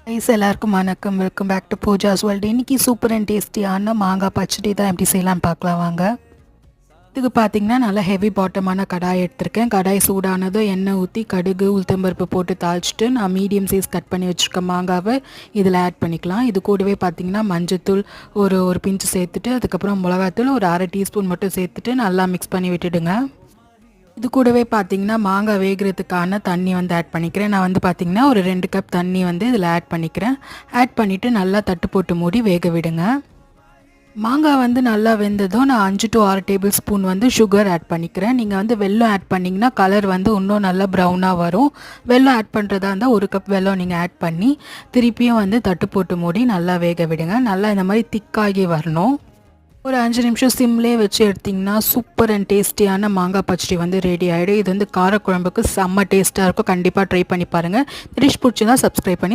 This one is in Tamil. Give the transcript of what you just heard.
கைஸ் எல்லாருக்கும் வணக்கம். Welcome back to Pooja's world. இன்றைக்கி சூப்பர் அண்ட் டேஸ்டியான மாங்காய் பச்சடி தான் எப்படி செய்யலாம்னு பார்க்கலாம் வாங்க. இதுக்கு பார்த்தீங்கன்னா நல்லா ஹெவி பாட்டமான கடாய் எடுத்திருக்கேன். கடாய் சூடானதும் எண்ணெய் ஊற்றி கடுகு உளுத்தம்பருப்பு போட்டு தாளிச்சிட்டு நான் மீடியம் சைஸ் கட் பண்ணி வச்சுருக்க மாங்காவை இதில் ஆட் பண்ணிக்கலாம். இது கூடவே பார்த்தீங்கன்னா மஞ்சத்தூள் ஒரு பிஞ்சு சேர்த்துட்டு அதுக்கப்புறம் மிளகாத்தூள் ஒரு 1/2 டீஸ்பூன் மட்டும் சேர்த்துட்டு நல்லா மிக்ஸ் பண்ணி விட்டுடுங்க. இது கூடவே பார்த்தீங்கன்னா மாங்காய் வேகிறதுக்கான தண்ணி வந்து ஆட் பண்ணிக்கிறேன். நான் வந்து பார்த்தீங்கன்னா ஒரு 2 கப் தண்ணி வந்து இதில் ஆட் பண்ணிக்கிறேன். ஆட் பண்ணிவிட்டு நல்லா தட்டு போட்டு மூடி வேக விடுங்க. மாங்காய் வந்து நல்லா வெந்ததும் நான் 5 to 6 டேபிள் ஸ்பூன் வந்து சுகர் ஆட் பண்ணிக்கிறேன். நீங்கள் வந்து வெல்லம் ஆட் பண்ணிங்கன்னா கலர் வந்து இன்னும் நல்லா ப்ரௌனாக வரும். வெல்லம் ஆட் பண்ணுறதா இருந்தால் 1 கப் வெல்லம் நீங்கள் ஆட் பண்ணி திருப்பியும் வந்து தட்டு போட்டு மூடி நல்லா வேக விடுங்க. நல்லா இந்த மாதிரி திக்காகி வரணும். ஒரு 5 நிமிஷம் சிம்லேயே வச்சு எடுத்திங்கன்னா சூப்பர் அண்ட் டேஸ்டியான மாங்காய் பச்சடி வந்து ரெடி ஆகிடும். இது வந்து காரக்குழம்புக்கு செம்ம டேஸ்ட்டாக இருக்கும். கண்டிப்பாக ட்ரை பண்ணி பாருங்கள். டிஷ் பிடிச்சிருந்தா சப்ஸ்கிரைப் பண்ணி